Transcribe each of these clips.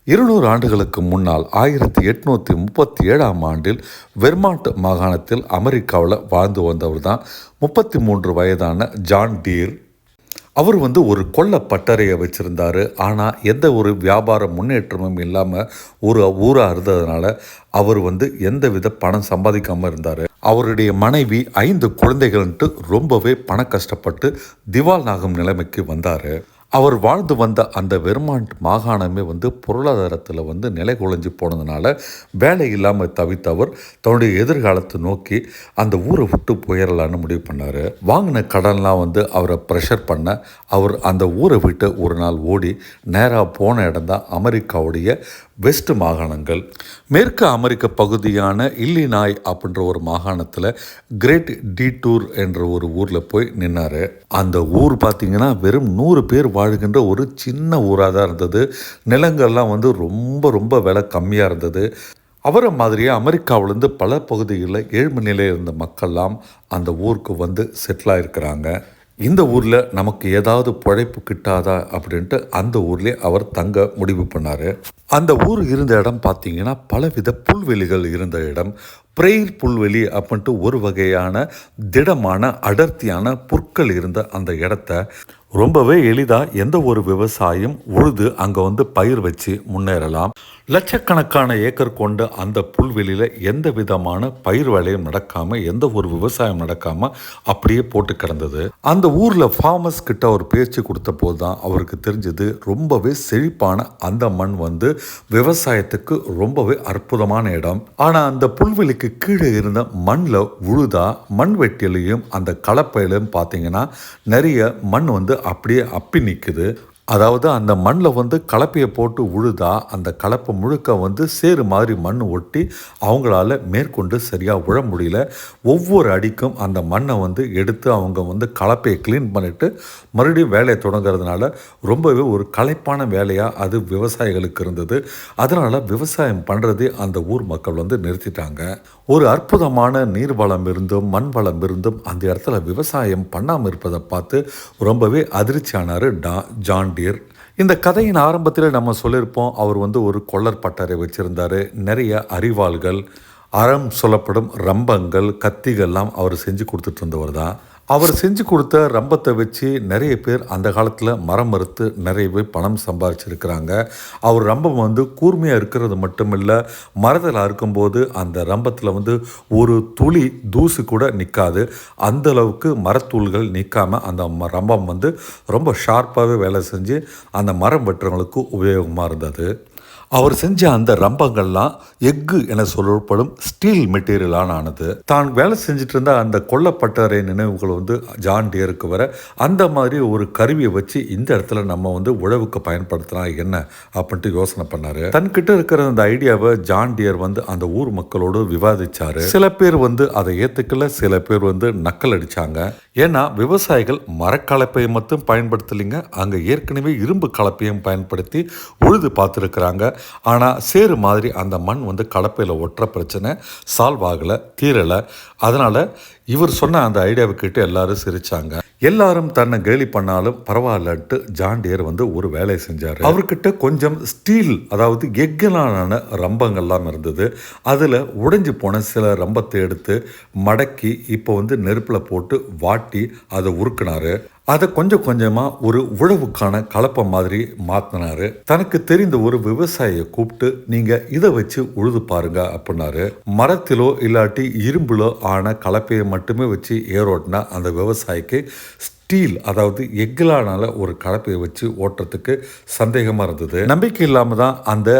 200 ஆண்டுகளுக்கு முன்னால் 1837ஆம் ஆண்டில் வெர்மாண்ட் மாகாணத்தில் அமெரிக்காவில் வாழ்ந்து வந்தவர் தான் 33 வயதான ஜான் டீர். அவர் ஒரு கொள்ள பட்டறையை வச்சுருந்தார். ஆனால் எந்த ஒரு வியாபார முன்னேற்றமும் இல்லாமல் ஒரு ஊராக இருந்ததுனால அவர் எந்தவித பணம் சம்பாதிக்காமல் இருந்தார். அவருடைய மனைவி 5 குழந்தைகள்ன்ட்டு ரொம்பவே பண கஷ்டப்பட்டு திவால் ஆகும் நிலைமைக்கு வந்தார். அவர் வாழ்ந்து வந்த அந்த வெர்மாண்ட் மாகாணமே பொருளாதாரத்தில் நிலை குலைஞ்சி போனதுனால வேலை இல்லாமல் தவித்தவர் தன்னுடைய எதிர்காலத்தை நோக்கி அந்த ஊரை விட்டு போயிடலான்னு முடிவு பண்ணார். வாங்கின கடன்லாம் அவரை ப்ரெஷர் பண்ண அவர் அந்த ஊரை விட்டு ஒரு நாள் ஓடி நேராக போன இடம் தான் அமெரிக்காவுடைய வெஸ்ட் மாகாணங்கள். மேற்கு அமெரிக்க பகுதியான இல்லினாய் அப்படின்ற ஒரு மாகாணத்தில் கிரேட் டீட்டூர் என்ற ஒரு ஊரில் போய் நின்னார். அந்த ஊர் பார்த்திங்கன்னா வெறும் 100 பேர் வாழ்கின்ற ஒரு சின்ன ஊராக தான் இருந்தது. நிலங்கள்லாம் ரொம்ப ரொம்ப விலை கம்மியாக இருந்தது. அவரை மாதிரியே அமெரிக்காவிலேருந்து பல பகுதிகளில் ஏழ்மை நிலையில் இருந்த மக்கள்லாம் அந்த ஊருக்கு செட்டில் ஆகிருக்கிறாங்க. இந்த ஊரில் நமக்கு ஏதாவது பிழைப்பு கிட்டாதா அப்படின்ட்டு அந்த ஊர்லேயே அவர் தங்க முடிவு பண்ணார். அந்த ஊர் இருந்த இடம் பார்த்திங்கன்னா பலவித புல்வெளிகள் இருந்த இடம். பிரேயர் புல்வெளி அப்படின்ட்டு ஒரு வகையான திடமான அடர்த்தியான புற்கள் இருந்த அந்த இடத்த ரொம்பவே எளிதாக எந்த ஒரு விவசாயம் உழுது அங்கே பயிர் வச்சு முன்னேறலாம். லட்சக்கணக்கான ஏக்கர் கொண்ட அந்த புல்வெளியில் எந்த விதமான பயிர் வேலையும் நடக்காமல் எந்த ஒரு விவசாயம் நடக்காமல் அப்படியே போட்டு கிடந்தது. அந்த ஊரில் ஃபார்மர்ஸ் கிட்ட ஒரு பேச்சு கொடுத்த போது தான் அவருக்கு தெரிஞ்சது ரொம்பவே செழிப்பான அந்த மண் விவசாயத்துக்கு ரொம்பவே அற்புதமான இடம். ஆனால் அந்த புல்வெளிக்கு கீழே இருந்த மண்ணில் உழுதா மண் வெட்டிலையும் அந்த கலப்பையிலும் பார்த்தீங்கன்னா நிறைய மண் அப்படியே அப்பி நிற்குது. அதாவது அந்த மண்ணில் கலப்பையை போட்டு உழுதா அந்த கலப்பை முழுக்க சேறு மாதிரி மண் ஒட்டி அவங்களால மேற்கொண்டு சரியாக உழ முடியல. ஒவ்வொரு அடிக்கும் அந்த மண்ணை எடுத்து அவங்க கலப்பையை க்ளீன் பண்ணிவிட்டு மறுபடியும் வேலையை தொடங்குறதுனால ரொம்பவே ஒரு களைப்பான வேலையாக அது விவசாயிகளுக்கு இருந்தது. அதனால் விவசாயம் பண்ணுறதே அந்த ஊர் மக்கள் நிறுத்திட்டாங்க. ஒரு அற்புதமான நீர் வளம் இருந்தும் மண் வளம் இருந்தும் அந்த இடத்துல விவசாயம் பண்ணாமல் இருப்பதை பார்த்து ரொம்பவே அதிர்ச்சியானார் ஜான் டீர். இந்த கதையின் ஆரம்பத்தில் நம்ம சொல்லியிருப்போம், அவர் ஒரு கொள்ளர் பட்டறை வச்சுருந்தார். நிறைய அரிவாள்கள், அறம் சொல்லப்படும் ரம்பங்கள், கத்திகள்லாம் அவர் செஞ்சு கொடுத்துட்டு இருந்தவர் தான். அவர் செஞ்சு கொடுத்த ரம்பத்தை வச்சு நிறைய பேர் அந்த காலத்தில் மரம் மறுத்து நிறைய பேர் பணம் சம்பாதிச்சிருக்கிறாங்க. அவர் ரம்பம் கூர்மையாக இருக்கிறது மட்டும் இல்லை, மரத்தில் அறுக்கும்போது அந்த ரம்பத்தில் ஒரு துளி தூசு கூட நிற்காது. அந்தளவுக்கு மரத்தூள்கள் நிற்காமல் அந்த ரம்பம் ரொம்ப ஷார்ப்பாகவே வேலை செஞ்சு அந்த மரம் வெட்டுறவங்களுக்கு உபயோகமாக இருந்தது. அவர் செஞ்ச அந்த ரம்பங்கள்லாம் எஃகு என சொல்லப்படும் ஸ்டீல் மெட்டீரியலான ஆனது. தான் வேலை செஞ்சுட்டு இருந்த அந்த கொல்லப்பட்டறை நினைவுகள் ஜான் டியருக்கு வர அந்த மாதிரி ஒரு கருவியை வச்சு இந்த இடத்துல நம்ம உழவுக்கு பயன்படுத்தலாம் என்ன அப்படின்ட்டு யோசனை பண்ணார். தன்கிட்ட இருக்கிற அந்த ஐடியாவை ஜான் டியர் அந்த ஊர் மக்களோடு விவாதிச்சாரு. சில பேர் அதை ஏற்றுக்கல, சில பேர் நக்கல் அடிச்சாங்க. ஏன்னா விவசாயிகள் மரக்கலப்பையை மட்டும் பயன்படுத்தலைங்க, அங்கே ஏற்கனவே இரும்பு கலப்பையும் பயன்படுத்தி உழுது பார்த்துருக்குறாங்க. ஆனால் சேறு மாதிரி அந்த மண் கலப்பையில் ஒட்டுற பிரச்சனை சால்வ் ஆகலை, தீரலை. அதனால் இவர் சொன்ன அந்த ஐடியாவை கேட்டு எல்லாரும் சிரித்தாங்க. எல்லாரும் தன்னை கேலி பண்ணாலும் பரவாயில்லன்ட்டு ஜான் டியர் ஒரு வேலையை செஞ்சார். அவர்கிட்ட கொஞ்சம் ஸ்டீல், அதாவது எஃகுலான ரம்பங்கள்லாம் இருந்தது. அதில் உடைஞ்சு போன சில ரம்பத்தை எடுத்து மடக்கி இப்போ நெருப்பில் போட்டு வாட்டி அதை உருக்குனாரு. அதை கொஞ்சம் கொஞ்சமாக ஒரு உழவுக்கான கலப்பை மாதிரி மாற்றினார். தனக்கு தெரிந்த ஒரு விவசாயியை கூப்பிட்டு நீங்கள் இதை வச்சு உழுது பாருங்க அப்படின்னாரு. மரத்திலோ இல்லாட்டி இரும்பிலோ ஆன கலப்பையை மட்டுமே வச்சு ஏரோட்டினா அந்த விவசாயிக்கு ஸ்டீல், அதாவது எஃகுலானால ஒரு கலப்பையை வச்சு ஓட்டுறதுக்கு சந்தேகமாக இருந்தது. நம்பிக்கை இல்லாமல் தான் அந்த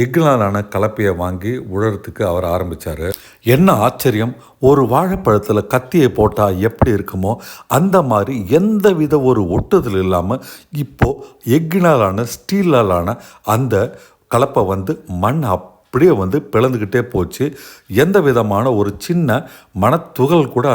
எஃகுலான கலப்பையை வாங்கி உழறதுக்கு அவர் ஆரம்பித்தார். என்ன ஆச்சரியம், ஒரு வாழைப்பழத்தில் கத்தியை போட்டால் எப்படி இருக்குமோ அந்த மாதிரி எந்த வித ஒரு ஒட்டுதல் இல்லாமல் இப்போது எஃகினாலான ஸ்டீலாலான அந்த கலப்பை மண் அப்படியே பிளந்துக்கிட்டே போச்சு. எந்த விதமான ஒரு சின்ன மணத்துகள் கூட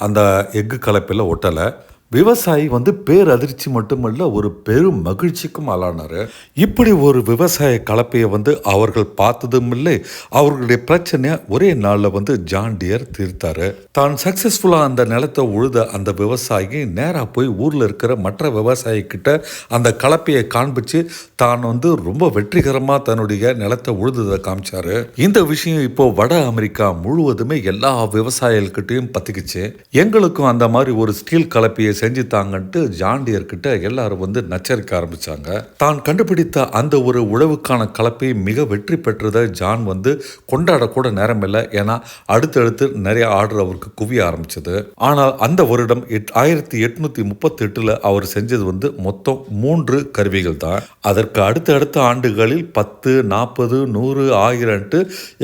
அந்த எஃகு கலப்பையில் ஒட்டலை. விவசாயி வந்து பேரதிர்ச்சி மட்டுமல்ல, ஒரு பெரும் மகிழ்ச்சிக்கும் ஆளானாரு. இப்படி ஒரு விவசாய கலப்பையை வந்து அவர்கள் பார்த்ததும் இல்லை. அவர்களுடைய பிரச்சனையை ஒரே நாளில் வந்து ஜான் டியர் தீர்த்தாரு. தான் சக்சஸ்ஃபுல்லாக அந்த நிலத்தை உழுத அந்த விவசாயி நேராக போய் ஊரில் இருக்கிற மற்ற விவசாயி கிட்ட அந்த கலப்பையை காண்பிச்சு தான் வந்து ரொம்ப வெற்றிகரமாக தன்னுடைய நிலத்தை உழுதுதை காமிச்சாரு. இந்த விஷயம் இப்போ வட அமெரிக்கா முழுவதுமே எல்லா விவசாயிகள்கிட்டையும் பத்திக்குச்சு. எங்களுக்கும் அந்த மாதிரி ஒரு ஸ்டீல் கலப்பையை செஞ்சு தாங்கன்ட்டு ஜான் டியர் கிட்ட எல்லாரும் வந்து நச்சரிக்க ஆரம்பிச்சாங்க. தான் கண்டுபிடித்த அந்த ஒரு உழவுக்கான கலப்பை மிக வெற்றி பெற்றதை ஜான் வந்து கொண்டாடக்கூட நேரம் இல்லை. ஏன்னா அடுத்தடுத்து நிறைய ஆர்டர் அவருக்கு குவிய ஆரம்பிச்சது. ஆனால் அந்த வருடம் 1838 அவர் செஞ்சது வந்து மொத்தம் 3 கருவிகள் தான். அதற்கு அடுத்த ஆண்டுகளில் 10, 40, 100, 1000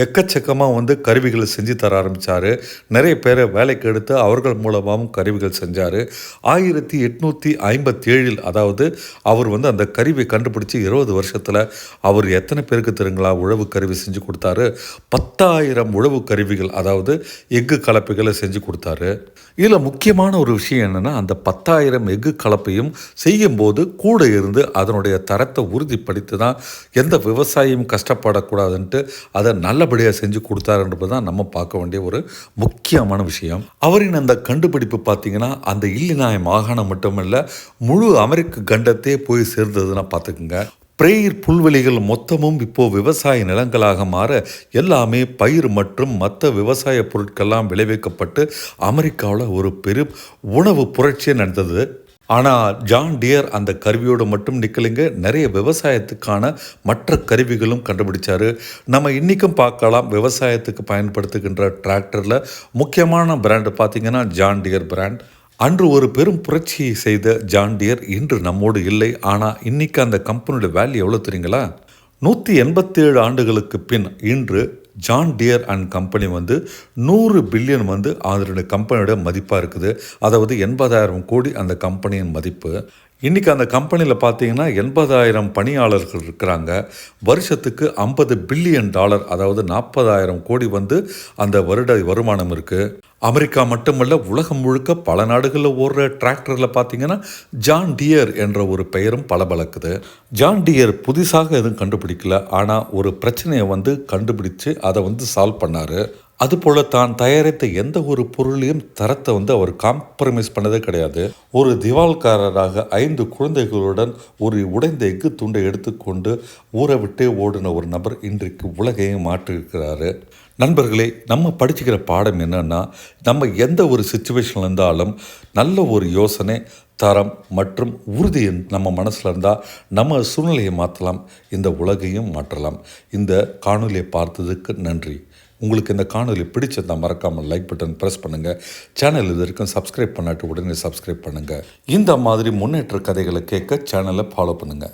எக்கச்சக்கமாக வந்து கருவிகளை செஞ்சு தர ஆரம்பிச்சாரு. நிறைய பேரை வேலைக்கு எடுத்து அவர்கள் மூலமாகவும் கருவிகள் செஞ்சார். 1857 அதாவது அவர் வந்து அந்த கருவியை கண்டுபிடிச்சி 20 வருஷத்தில் அவர் எத்தனை பேருக்கு தெரியுங்களா உழவு கருவி செஞ்சு கொடுத்தாரு? 10,000 உழவு கருவிகள், அதாவது எஃகு கலப்பைகளை செஞ்சு கொடுத்தாரு. இதில் முக்கியமான ஒரு விஷயம் என்னென்னா, அந்த 10,000 எஃகு கலப்பையும் செய்யும்போது கூட இருந்து அதனுடைய தரத்தை உறுதிப்படுத்தி தான் எந்த விவசாயியும் கஷ்டப்படக்கூடாதுன்ட்டு அதை நல்லபடியாக செஞ்சு கொடுத்தாருன்றது தான் நம்ம பார்க்க வேண்டிய ஒரு முக்கியமான விஷயம். அவரின் அந்த கண்டுபிடிப்பு பார்த்தீங்கன்னா அந்த இல்லினாய் மாகாணம் மட்டுமல்ல, முழு அமெரிக்க கண்டத்தே போய் சேர்ந்ததுன்னா பார்த்துக்குங்க. பிரேயர் புல்வெளிகள் மொத்தமும் இப்போ விவசாய நிலங்களாக மாற எல்லாமே பயிர் மற்றும் மற்ற விவசாய பொருட்கள்லாம் விளைவிக்கப்பட்டு அமெரிக்காவில் ஒரு பெரும் உணவு புரட்சியே நடந்தது. ஆனால் ஜான் டியர் அந்த கருவியோடு மட்டும் நிற்கலைங்க. நிறைய விவசாயத்துக்கான மற்ற கருவிகளும் கண்டுபிடிச்சாரு. நம்ம இன்றைக்கும் பார்க்கலாம் விவசாயத்துக்கு பயன்படுத்துகின்ற டிராக்டரில் முக்கியமான பிராண்டு பார்த்திங்கன்னா ஜான் டியர் பிராண்ட். அன்று ஒரு பெரும் புரட்சியை செய்த ஜான் டியர் இன்று நம்மோடு இல்லை. ஆனால் இன்றைக்கி அந்த கம்பெனியோட வேல்யூ எவ்வளோ தெரியுங்களா? 187 ஆண்டுகளுக்கு பின் இன்று ஜான் டியர் அண்ட் கம்பெனி வந்து 100 பில்லியன் வந்து அதனுடைய கம்பெனியோட மதிப்பாக இருக்குது. அதாவது 80,000 கோடி அந்த கம்பெனியின் மதிப்பு. இன்றைக்கி அந்த கம்பெனியில் பார்த்தீங்கன்னா 80,000 பணியாளர்கள் இருக்கிறாங்க. வருஷத்துக்கு $50 பில்லியன், அதாவது 40,000 கோடி வந்து அந்த வருட வருமானம் இருக்குது. அமெரிக்கா மட்டுமல்ல, உலகம் முழுக்க பல நாடுகளில் ஓடுற டிராக்டரில் பார்த்தீங்கன்னா ஜான் டியர் என்ற ஒரு பெயரும் பளபளக்குது. ஜான் டியர் புதுசாக எதுவும் கண்டுபிடிக்கல, ஆனால் ஒரு பிரச்சனையை வந்து கண்டுபிடிச்சு அதை வந்து சால்வ் பண்ணார். அதுபோல் தான் தயாரித்த எந்த ஒரு பொருளையும் தரத்தை வந்து அவர் காம்ப்ரமைஸ் பண்ணதே கிடையாது. ஒரு திவால்காரராக 5 குழந்தைகளுடன் ஒரு உடைந்த எஃகு துண்டை எடுத்துக்கொண்டு ஊரை விட்டே ஓடின ஒரு நபர் இன்றைக்கு உலகையும் மாற்றிருக்கிறாரு. நண்பர்களே, நம்ம படிச்சுக்கிற பாடம் என்னன்னா, நம்ம எந்த ஒரு சுச்சுவேஷனில் இருந்தாலும் நல்ல ஒரு யோசனை, தரம் மற்றும் உறுதி நம்ம மனசில் இருந்தால் நம்ம சூழ்நிலையை மாற்றலாம், இந்த உலகையும் மாற்றலாம். இந்த காணொலியை பார்த்ததுக்கு நன்றி. உங்களுக்கு இந்த காணொலி பிடிச்சதா மறக்காமல் லைக் பட்டன் ப்ரெஸ் பண்ணுங்கள். சேனல் இது வரைக்கும் சப்ஸ்கிரைப் பண்ணாட்டு உடனே சப்ஸ்கிரைப் பண்ணுங்கள். இந்த மாதிரி முன்னேற்ற கதைகளை கேட்க சேனலை ஃபாலோ பண்ணுங்கள்.